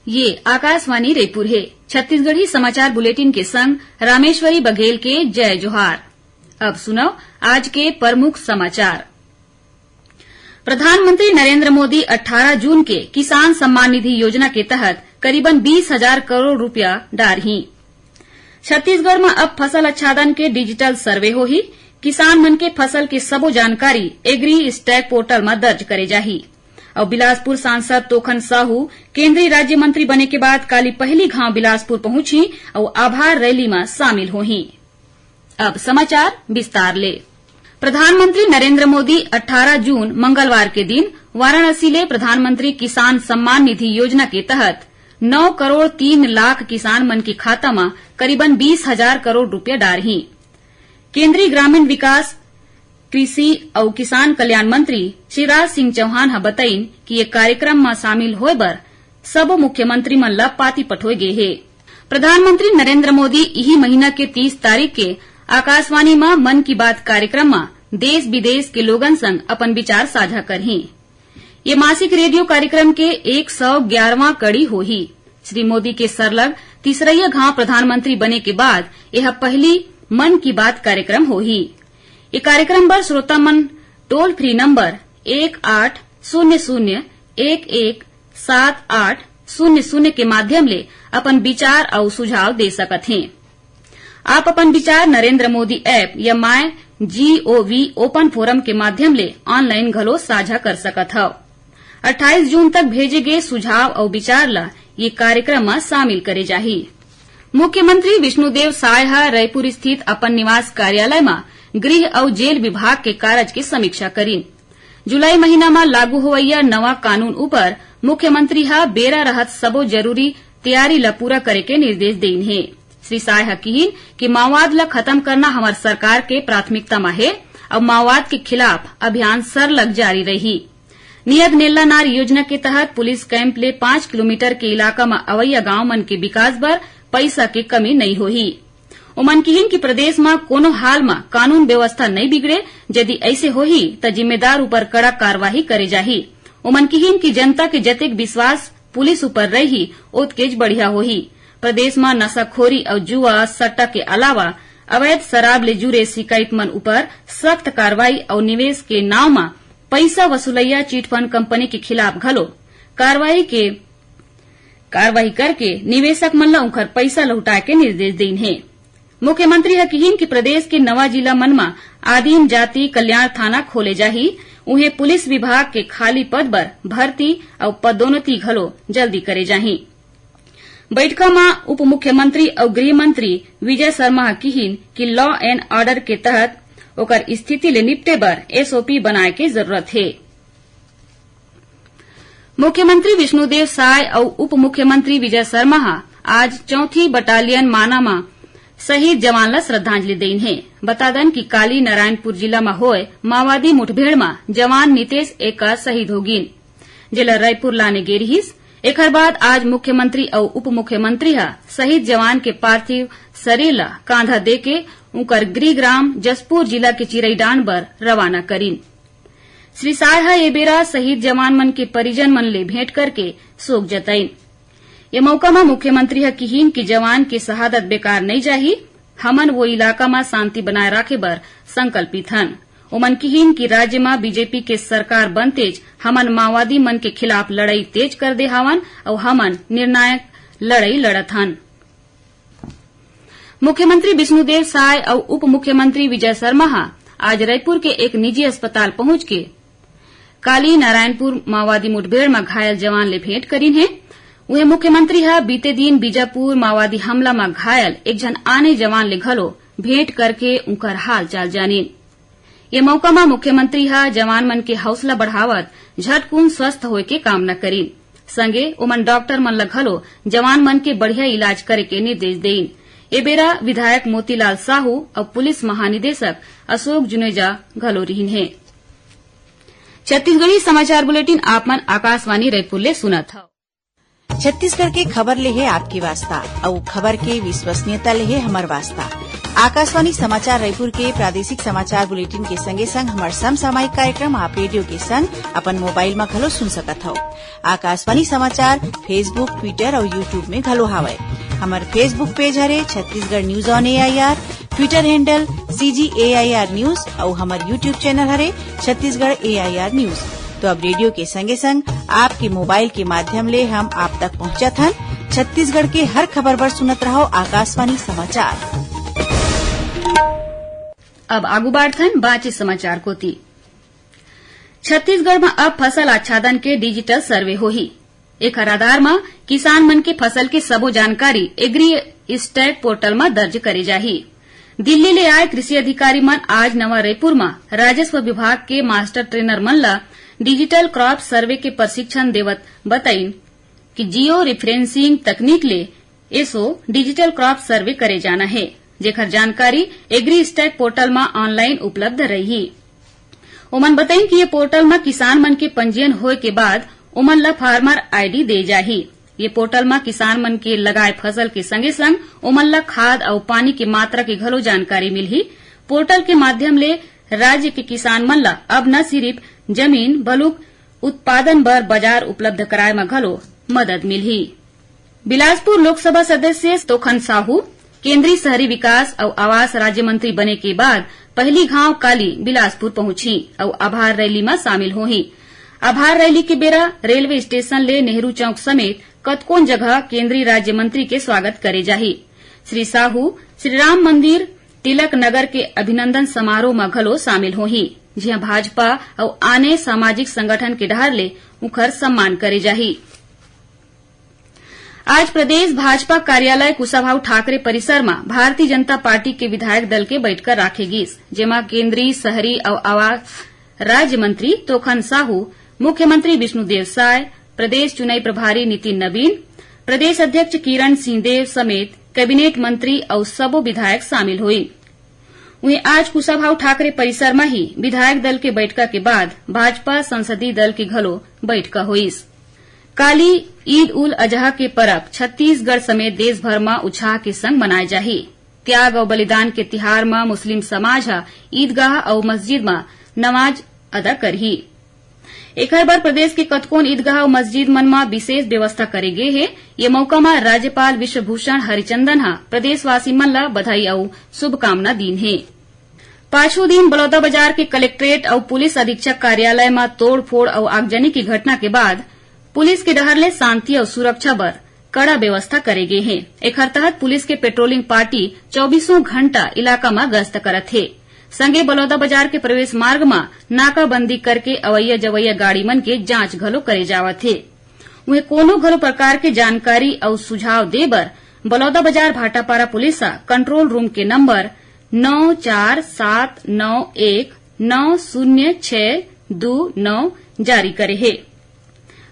ये आकाशवाणी रायपुर है। छत्तीसगढ़ी समाचार बुलेटिन के संग रामेश्वरी बघेल के जय जोहार। अब सुनो आज के प्रमुख समाचार। प्रधानमंत्री नरेंद्र मोदी 18 जून के किसान सम्मान निधि योजना के तहत करीबन 20,000 करोड़ रुपया डारही। छत्तीसगढ़ में अब फसल अच्छादन के डिजिटल सर्वे होही। किसान मन के फसल के सबो जानकारी एग्री स्टैक पोर्टल में दर्ज करे जाही। और बिलासपुर सांसद तोखन साहू केंद्रीय राज्य मंत्री बने के बाद काली पहली घाव बिलासपुर पहुंची और आभार रैली में शामिल होही। अब समाचार विस्तार ले। प्रधानमंत्री नरेंद्र मोदी 18 जून मंगलवार के दिन वाराणसी ले प्रधानमंत्री किसान सम्मान निधि योजना के तहत 9 करोड़ 3 लाख किसान मन के खाता में करीबन 20,000 करोड़ रुपया डारही। केंद्रीय ग्रामीण विकास कृषि और किसान कल्याण मंत्री शिवराज सिंह चौहान हा बताइन कि ये कार्यक्रम में शामिल होए बर सब मुख्यमंत्री मन ला पाती पठोए गे हे। प्रधानमंत्री नरेंद्र मोदी यही महीना के 30 तारीख के आकाशवाणी में मन की बात कार्यक्रम में देश विदेश के लोगन संग अपन विचार साझा करही। ये मासिक रेडियो कार्यक्रम के 111वां कड़ी होही। श्री मोदी के सरलग तीसरैया घाव प्रधानमंत्री बने के बाद यह पहली मन की बात कार्यक्रम होही। ये कार्यक्रम पर श्रोता मन टोल फ्री नंबर 1800117800 के माध्यम ले अपन विचार और सुझाव दे सकत हैं। आप अपन विचार नरेंद्र मोदी ऐप या माय GOV ओपन फोरम के माध्यम ले ऑनलाइन घलो साझा कर सकत हव। 28 जून तक भेजे गए सुझाव और विचार ला ये कार्यक्रम में शामिल करे जाही। मुख्यमंत्री विष्णुदेव साय रायपुर स्थित अपन निवास कार्यालय में गृह और जेल विभाग के कार्य की समीक्षा करीन। जुलाई महीना में लागू होवैया नवा कानून ऊपर मुख्यमंत्री बेरा रहत सबो जरूरी तैयारी ला पूरा करे के निर्देश देन है। श्री साय कहिन कि माओवाद ला खत्म करना हमार सरकार के प्राथमिकता में है और माओवाद के खिलाफ अभियान सरलग जारी रही। नियत नेल्ला नार योजना के तहत पुलिस कैंप ले 5 किलोमीटर के इलाका में अवैया गांव मन के विकास बर पैसा के कमी नहीं होही। उमन कहिन कि प्रदेश में कोनो हाल में कानून व्यवस्था नहीं बिगड़े। यदि ऐसे होही तो जिम्मेदार ऊपर कड़ा कार्यवाही करे जाही। उमन कहिन कि जनता के जतेक विश्वास पुलिस ऊपर रही ओतकेज बढ़िया होही। प्रदेश में नशाखोरी और जुआ सट्टा के अलावा अवैध शराब ले जुड़े शिकायत मन ऊपर सख्त कार्रवाई और निवेश के नाव में पैसा वसूलैया चिटफंड कंपनी के खिलाफ घलो कार्रवाई करके निवेशक मन ला उखर पैसा लौटाए के निर्देश देन है। मुख्यमंत्री कहिन कि प्रदेश के नवा जिला मन में आदिम जाति कल्याण थाना खोले जाही। उन्हें पुलिस विभाग के खाली पद बर भर्ती और पदोन्नति घलो जल्दी करे जाही। बैठका में उप मुख्यमंत्री और गृह मंत्री विजय शर्मा कहिन कि लॉ एंड ऑर्डर के तहत ओकर स्थिति ले निपटे बर SOP बनाए के जरूरत है। मुख्यमंत्री विष्णुदेव साय और उप मुख्यमंत्री विजय शर्मा आज 4थी बटालियन माना में शहीद जवान ला श्रद्धांजलि देन है। बता दें कि काली नारायणपुर जिला में होए माओवादी मुठभेड़ में जवान नितेश एका शहीद होगिन। जिला रायपुर लाने गे रहिस। एकर बाद आज मुख्यमंत्री और उप मुख्यमंत्री शहीद जवान के पार्थिव शरीर ला कांधा देके उनकर गृह ग्राम जसपुर जिला के चिरईडांड बर रवाना करीन। श्री साय ये बेरा शहीद जवान मन के परिजन मन ले भेंट करके शोक जताइन। ये मौका में मुख्यमंत्री कहिन कि जवान के शहादत बेकार नहीं जाही। हमन वो इलाका में शांति बनाए रखे बर संकल्पित हन। उमन कहिन कि राज्य में बीजेपी के सरकार बनतेज हमन माओवादी मन के खिलाफ लड़ाई तेज कर दे हवन और हमन निर्णायक लड़ाई लड़त हन। मुख्यमंत्री विष्णुदेव साय और उप मुख्यमंत्री विजय शर्मा आज रायपुर के एक निजी अस्पताल पहुंच के काली नारायणपुर माओवादी मुठभेड़ में घायल जवान ले भेंट करीन है। उहे मुख्यमंत्री बीते दिन बीजापुर माओवादी हमला में घायल एक जन आने जवान ले घलो भेंट करके उनकर हाल चाल जानीन। ये मौका में मुख्यमंत्री जवान मन के हौसला बढ़ावत झटकुन स्वस्थ होए के कामना करीन। संगे उमन डॉक्टर मन ला घलो जवान मन के बढ़िया इलाज करे के निर्देश देइन। ए बेरा विधायक मोतीलाल साहू और पुलिस महानिदेशक अशोक जुनेजा घलो रहीन है। छत्तीसगढ़ी समाचार बुलेटिन आप मन आकाशवाणी रायपुर ले सुनत हव। छत्तीसगढ़ के खबर ले है आपकी वास्ता और खबर के विश्वसनीयता ले है हमर वास्ता। आकाशवाणी समाचार रायपुर के प्रादेशिक समाचार बुलेटिन के संगे संग हमार समसामयिक कार्यक्रम आप रेडियो के संग अपन मोबाइल में घलो सुन सकत हो। आकाशवाणी समाचार फेसबुक, ट्विटर और यूट्यूब में घलो हावय। हमार फेसबुक पेज हरे Chhattisgarh news on AIR, Twitter handle CGAIR news और हमार यूट्यूब चैनल हरे छत्तीसगढ़ AIR न्यूज। तो अब रेडियो के संगे संग आपके मोबाइल के माध्यम ले हम आप तक पहुंचत हन। छत्तीसगढ़ के हर खबर पर सुनत रहो आकाशवाणी समाचार। अब आगू बाढ़थन बाँचे समाचार कोती। छत्तीसगढ़ में अब फसल आच्छादन के डिजिटल सर्वे होही। एकर आधार में किसान मन के फसल के सबो जानकारी एग्री स्टैट पोर्टल में दर्ज करे जाही। दिल्ली ले आए कृषि अधिकारी मन आज नवा रायपुर में राजस्व विभाग के मास्टर ट्रेनर मन ला डिजिटल क्रॉप सर्वे के प्रशिक्षण देवत बताइन कि जियो रिफरेंसिंग तकनीक ले एसो डिजिटल क्रॉप सर्वे करे जाना है, जेकर जानकारी एग्री स्टैट पोर्टल में ऑनलाइन उपलब्ध रही। ओमन बताइन कि ये पोर्टल में किसान मन के पंजीयन होए के बाद ओमन ला फार्मर आईडी दे जाही। ये पोर्टल में किसान मन के लगाए फसल के संगे संग ओमन ला खाद और पानी की मात्रा की घलो जानकारी मिलही। पोर्टल के माध्यम ले राज्य के किसान मन ला अब न सिर्फ जमीन बलुक उत्पादन बर बाजार उपलब्ध कराए में घलो मदद मिलही। बिलासपुर लोकसभा सदस्य तोखन साहू केंद्रीय शहरी विकास और आवास राज्य मंत्री बने के बाद पहली घाव काली बिलासपुर पहुंची और आभार रैली में शामिल होही। आभार रैली के बेरा रेलवे स्टेशन ले नेहरू चौक समेत कतकोन जगह केंद्रीय राज्य मंत्री के स्वागत करे जाही। श्री साहू श्री राम मंदिर तिलक नगर के अभिनंदन समारोह में घलो शामिल होही, जिहां भाजपा और आने सामाजिक संगठन के डहर ले उखर सम्मान करे जाही। आज प्रदेश भाजपा कार्यालय कुशाभाऊ ठाकरे परिसर में भारतीय जनता पार्टी के विधायक दल के बैठक राखेगीस, जेमा केंद्रीय शहरी और आवास राज्य मंत्री तोखन साहू, मुख्यमंत्री विष्णुदेव साय, प्रदेश चुनाई प्रभारी नितिन नवीन, प्रदेश अध्यक्ष किरण सिंहदेव समेत कैबिनेट मंत्री और सबो विधायक शामिल हुई। वहीं आज कुशाभाऊ ठाकरे परिसर में ही विधायक दल के बैठक के बाद भाजपा संसदीय दल की घलो बैठक हुईस। काली ईद उल अजहा के पर्व छत्तीसगढ़ समेत देश भर में उत्साह के संग मनाए जाही। त्याग और बलिदान के तिहार में मुस्लिम समाज ईदगाह और मस्जिद में नमाज अदा करही। एकर बर प्रदेश के कतकोन ईदगाह और मस्जिद मन में विशेष व्यवस्था करे गे हे। ये मौका में राज्यपाल विश्वभूषण हरिचंदन प्रदेशवासी मन ला बधाई और शुभकामना दीन हे। पांचों दिन बलौदाबाजार के कलेक्ट्रेट और पुलिस अधीक्षक कार्यालय में तोड़फोड़ और आगजनी की घटना के बाद पुलिस के डहर ले शांति और सुरक्षा बर कड़ा व्यवस्था करे गे हे। एकर तहत पुलिस के पेट्रोलिंग पार्टी 24 घंटा इलाका में गश्त करत हे। संगे बलौदाबाजार के प्रवेश मार्ग में नाकाबंदी करके अवैया जवैया गाड़ी मन के जांच घलो करे जावत हे। उन्हें कोनो घलो प्रकार के जानकारी और सुझाव दे बर Balodabazar Bhatapara police control room के नंबर 9479190629 जारी करे हे।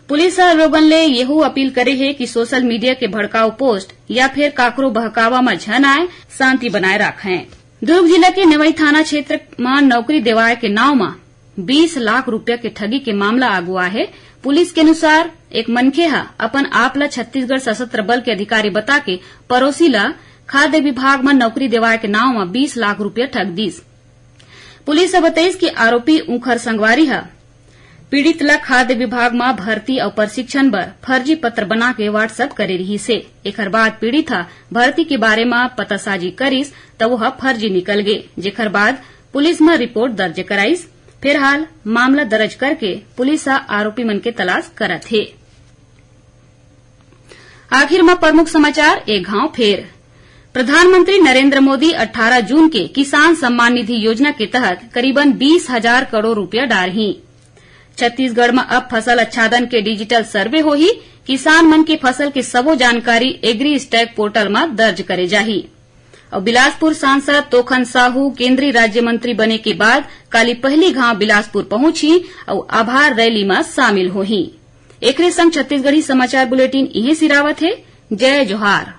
पुलिस लोगन ले येहू अपील करे है कि सोशल मीडिया के भड़काऊ पोस्ट या फिर काकरो बहकावा में झन आए, शांति बनाए रखें। दुर्ग जिला के नेवई थाना क्षेत्र में नौकरी देवाए के नाव में 20 लाख रुपया के ठगी के मामला आगुआ है। पुलिस के अनुसार एक मनखे अपन आप ला छत्तीसगढ़ सशस्त्र बल के अधिकारी बता के पड़ोसी ला खाद्य विभाग में नौकरी देवाए के नाव में 20 लाख रुपया ठग दीस। पुलिस बताइस कि आरोपी उखर संगवारी पीड़ित ला खाद्य विभाग में भर्ती और प्रशिक्षण बर फर्जी पत्र बना के व्हाट्सएप करे रही से। एकर बाद पीड़ित भर्ती के बारे में पतासाजी करिस तो वह फर्जी निकल गे, जेकर बाद पुलिस में रिपोर्ट दर्ज कराइस। फिलहाल मामला दर्ज करके पुलिस आरोपी मन के तलाश करत है। आखिर में प्रमुख समाचार एक घाव फेर। प्रधानमंत्री नरेंद्र मोदी 18 जून के किसान सम्मान निधि योजना के तहत करीबन 20,000 करोड़ रुपया डारही। छत्तीसगढ़ में अब फसल आच्छादन के डिजिटल सर्वे होही। किसान मन के फसल के सबो जानकारी एग्री स्टैट पोर्टल में दर्ज करे जाही। और बिलासपुर सांसद तोखन साहू केंद्रीय राज्य मंत्री बने के बाद काली पहली घाव बिलासपुर पहुंची और आभार रैली में शामिल होही। एकरे संग छत्तीसगढ़ी समाचार बुलेटिन इहे सिरावत है। जय जोहार।